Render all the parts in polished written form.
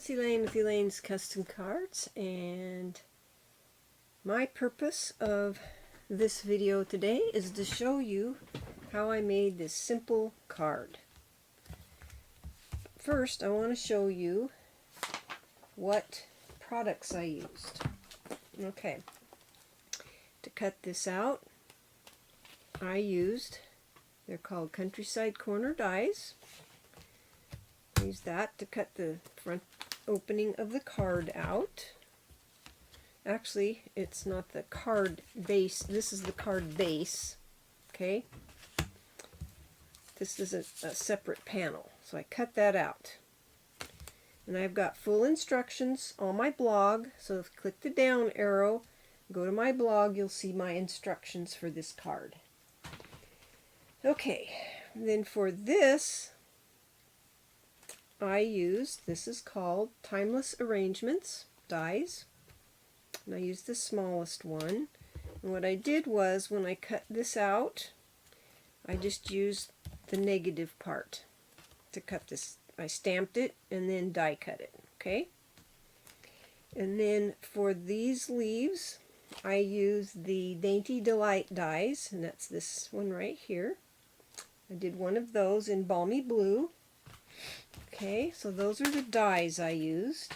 it's Elaine with Elaine's Custom Cards, and my purpose of this video today is to show you how I made this simple card. First, I want to show you what products I used. Okay, to cut this out, I used, they're called Countryside Corner dies. Use that to cut the front opening of the card out. Actually, it's not the card base. This is the card base. Okay? This is a separate panel. So I cut that out. And I've got full instructions on my blog. So if you click the down arrow, go to my blog, you'll see my instructions for this card. Okay, then for this, I used, this is called Timeless Arrangements dies, and I used the smallest one. And what I did was, when I cut this out, I just used the negative part to cut this. I stamped it and then die cut it. Okay? And then for these leaves, I used the Dainty Delight dies, and that's this one right here. I did one of those in Balmy Blue. Okay, so those are the dies I used.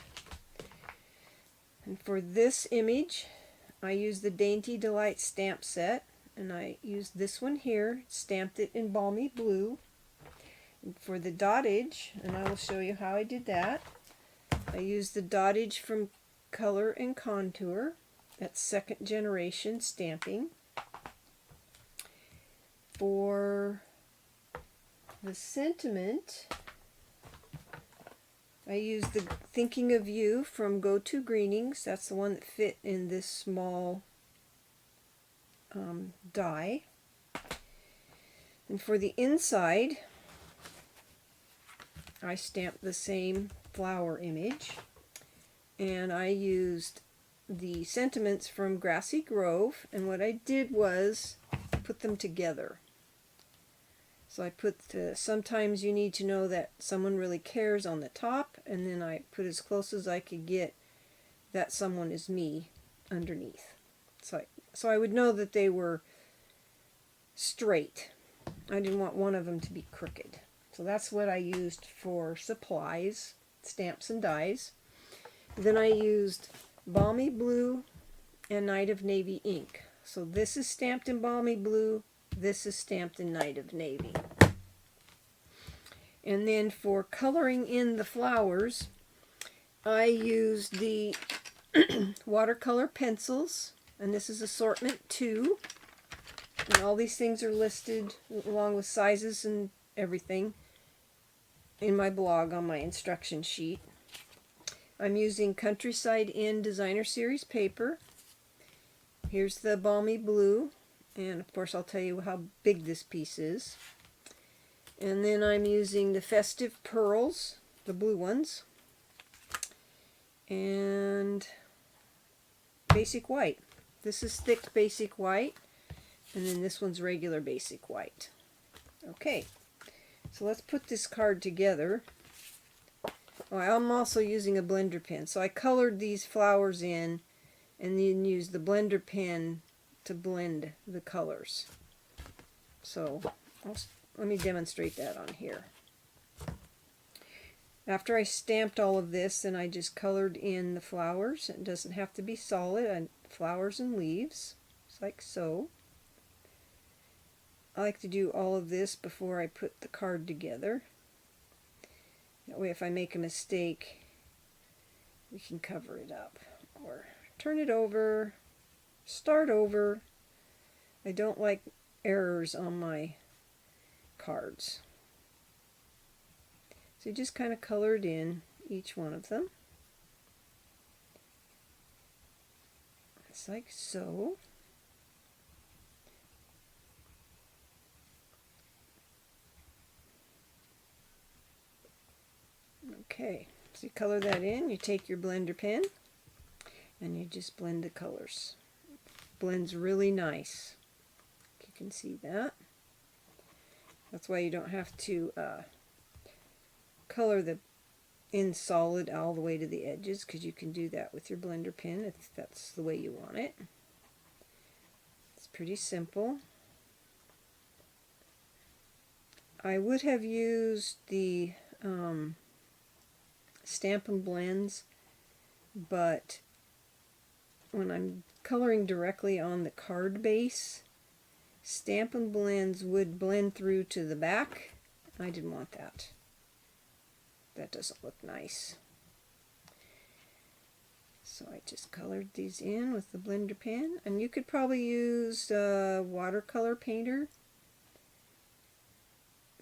And for this image, I used the Dainty Delight stamp set, and I used this one here, stamped it in Balmy Blue. And for the dottage, and I will show you how I did that, I used the dottage from Color and Contour. That's second generation stamping. For the sentiment, I used the Thinking of You from Go To Greenings. That's the one that fit in this small die. And for the inside, I stamped the same flower image. And I used the sentiments from Grassy Grove. And what I did was put them together. So I put sometimes you need to know that someone really cares on the top, and then I put as close as I could get that someone is me underneath. So I would know that they were straight. I didn't want one of them to be crooked. So that's what I used for supplies, stamps and dies. Then I used Balmy Blue and Night of Navy ink. So this is stamped in Balmy Blue. This is stamped in Night of Navy. And then for coloring in the flowers, I used the watercolor pencils, and this is assortment 2. And all these things are listed along with sizes and everything in my blog on my instruction sheet. I'm using Countryside Inn Designer Series paper. Here's the Balmy Blue. And of course I'll tell you how big this piece is. And then I'm using the Festive Pearls, the blue ones, and Basic White. This is thick Basic White, and then this one's regular Basic White. Okay, so let's put this card together. Oh, I'm also using a blender pen. So I colored these flowers in and then used the blender pen to blend the colors. So let me demonstrate that on here. After I stamped all of this, then I just colored in the flowers. It doesn't have to be solid. Flowers and leaves, just like so. I like to do all of this before I put the card together. That way if I make a mistake, we can cover it up. Or turn it over, start over. I don't like errors on my cards. So you just kind of colored in each one of them. It's like so. Okay, so you color that in, you take your blender pen, and you just blend the colors. Blends really nice. You can see that. That's why you don't have to color the in solid all the way to the edges, because you can do that with your blender pen if that's the way you want it. It's pretty simple. I would have used the Stampin' blends, but when I'm coloring directly on the card base, Stampin' blends would blend through to the back. I didn't want that. That doesn't look nice. So I just colored these in with the blender pen, and you could probably use a watercolor painter,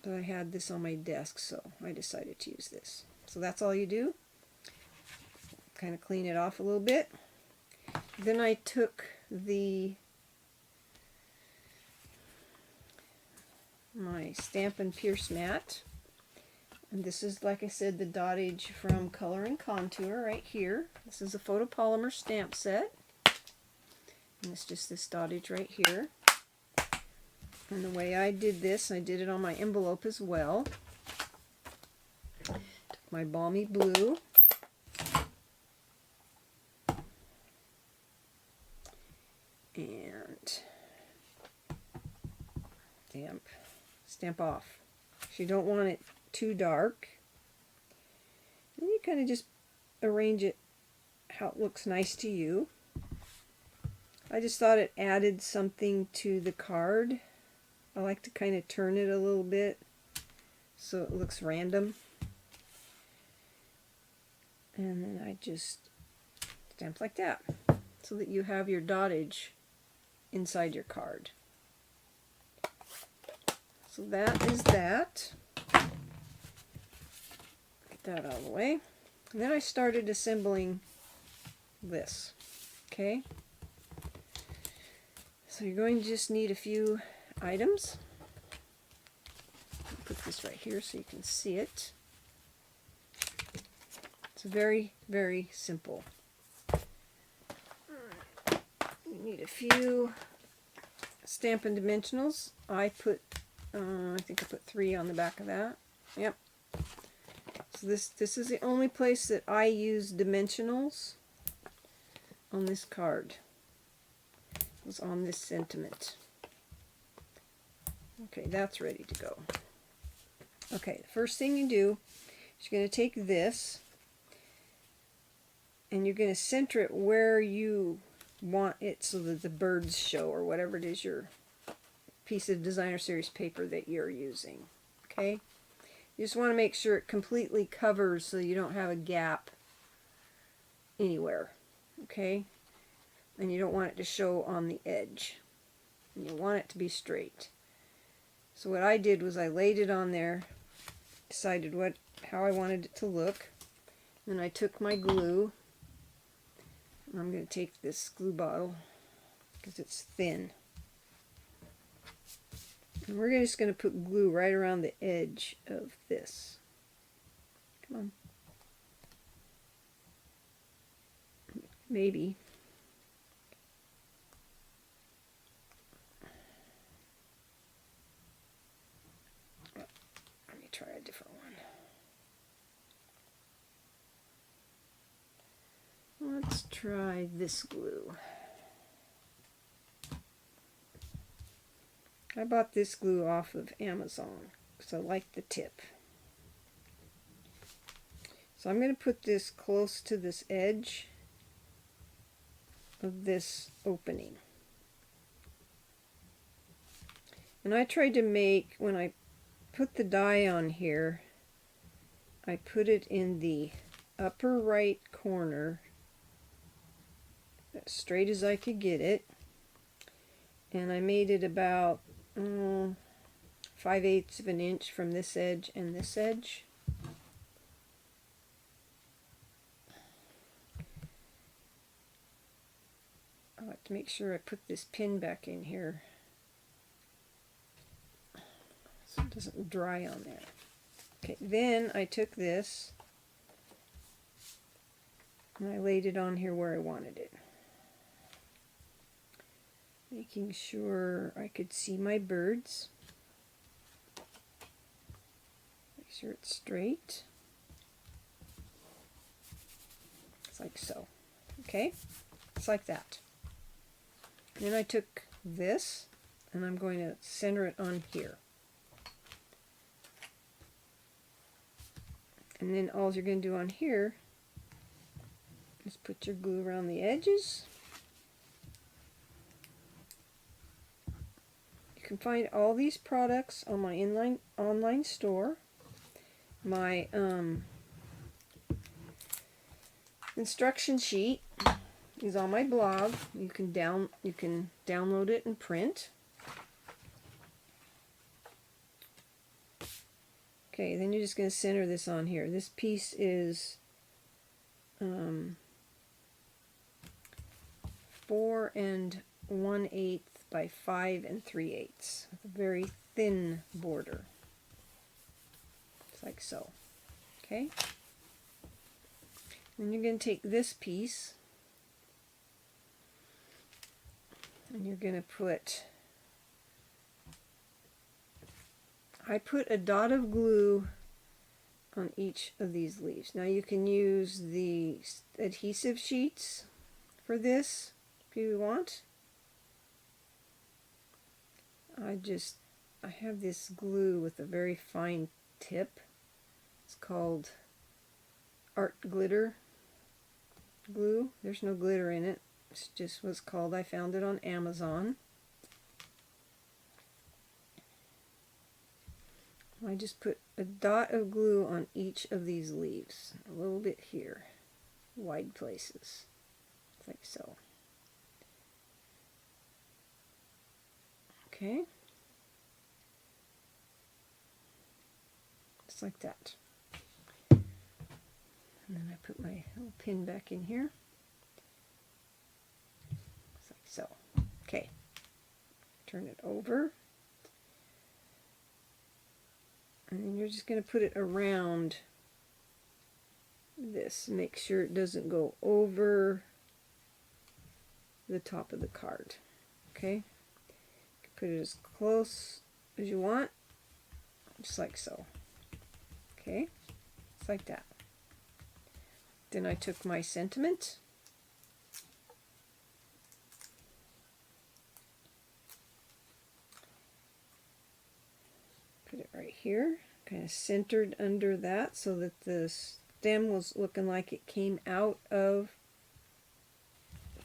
but I had this on my desk, so I decided to use this. So that's all you do. Kind of clean it off a little bit. Then I took my Stampin' Pierce mat, and this is, like I said, the dottage from Color and Contour right here. This is a photopolymer stamp set, and it's just this dottage right here. And the way I did this, I did it on my envelope as well. Took my balmy blue, and stamp off. If you don't want it too dark, and you kind of just arrange it how it looks nice to you. I just thought it added something to the card. I like to kind of turn it a little bit so it looks random. And then I just stamp like that so that you have your dottage inside your card. So that is that. Get that out of the way. And then I started assembling this. Okay? So you're going to just need a few items. I'll put this right here so you can see it. It's very, very simple. You need a few Stampin' dimensionals. I think I put 3 on the back of that. Yep. So this is the only place that I use dimensionals on this card. It was on this sentiment. Okay, that's ready to go. Okay, the first thing you do is you're going to take this and you're going to center it where you want it so that the birds show, or whatever it is your piece of designer series paper that you're using. Okay, you just want to make sure it completely covers so you don't have a gap anywhere. Okay, and you don't want it to show on the edge, and you want it to be straight. So what I did was I laid it on there, decided how I wanted it to look, and I took my glue. I'm going to take this glue bottle because it's thin. And we're just going to put glue right around the edge of this. Come on. Maybe. Let me try a different one. Let's try this glue. I bought this glue off of Amazon because I like the tip. So I'm going to put this close to this edge of this opening. And I tried to make, when I put the die on here, I put it in the upper right corner, as straight as I could get it, and I made it about 5/8 of an inch from this edge and this edge. I like to make sure I put this pin back in here so it doesn't dry on there. Okay, then I took this and I laid it on here where I wanted it, making sure I could see my birds. Make sure it's straight. like so. Okay, it's like that. Then I took this and I'm going to center it on here. And then all you're going to do on here is put your glue around the edges. You can find all these products on my online store. My instruction sheet is on my blog. You can download it and print. Okay, then you're just going to center this on here. This piece is 4 1/8 by 5 3/8 with a very thin border. It's like so. Okay. And you're going to take this piece and you're going to put, I put a dot of glue on each of these leaves. Now you can use the adhesive sheets for this if you want. I have this glue with a very fine tip. It's called art glitter glue. There's no glitter in it. It's just what's called. I found it on Amazon. I just put a dot of glue on each of these leaves. A little bit here. Wide places. Like so. Okay. Just like that. And then I put my little pin back in here. Just like so. Okay. Turn it over. And then you're just going to put it around this. Make sure it doesn't go over the top of the card. Okay? Put it as close as you want, just like so. Okay? It's like that. Then I took my sentiment. Put it right here, kind of centered under that so that the stem was looking like it came out of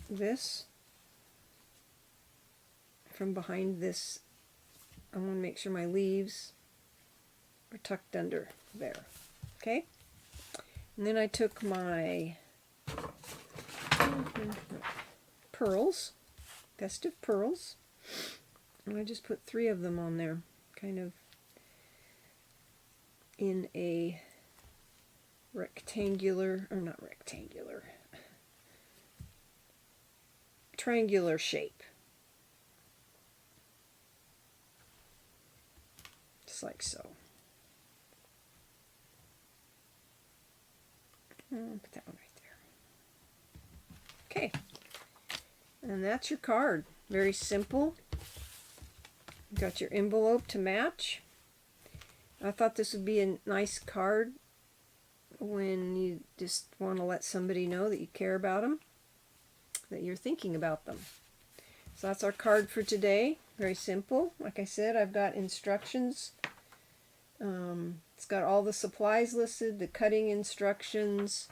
this. From behind this, I want to make sure my leaves are tucked under there. Okay? And then I took my pearls, festive pearls, and I just put 3 of them on there, kind of in a rectangular, or not rectangular, triangular shape. Just like so. I'll put that one right there. Okay. And that's your card. Very simple. You got your envelope to match. I thought this would be a nice card when you just want to let somebody know that you care about them, that you're thinking about them. So that's our card for today. Very simple. Like I said, I've got instructions. It's got all the supplies listed, the cutting instructions,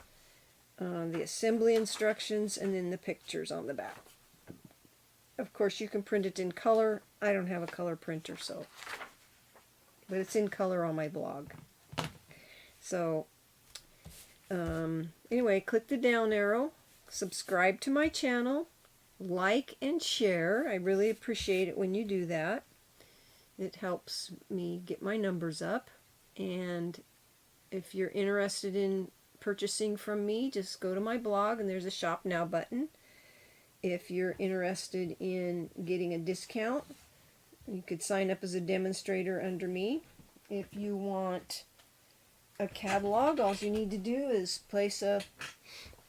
the assembly instructions, and then the pictures on the back. Of course, you can print it in color. I don't have a color printer, but it's in color on my blog. So, anyway, click the down arrow, subscribe to my channel, like and share. I really appreciate it when you do that. It helps me get my numbers up. And if you're interested in purchasing from me, just go to my blog and there's a Shop Now button. If you're interested in getting a discount, you could sign up as a demonstrator under me. If you want a catalog, all you need to do is place a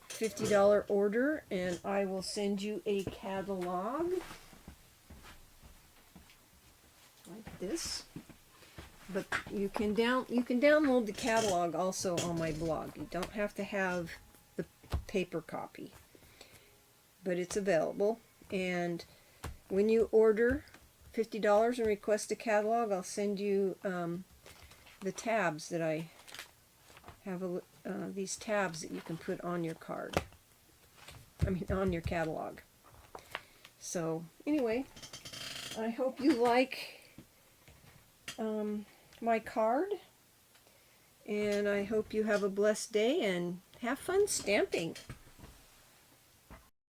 $50 order and I will send you a catalog like this. But you can download the catalog also on my blog. You don't have to have paper copy. But it's available, and when you order $50 and request a catalog, I'll send you the tabs that I have, these tabs that you can put on your card. I mean, on your catalog. So, anyway, I hope you like my card, and I hope you have a blessed day and have fun stamping.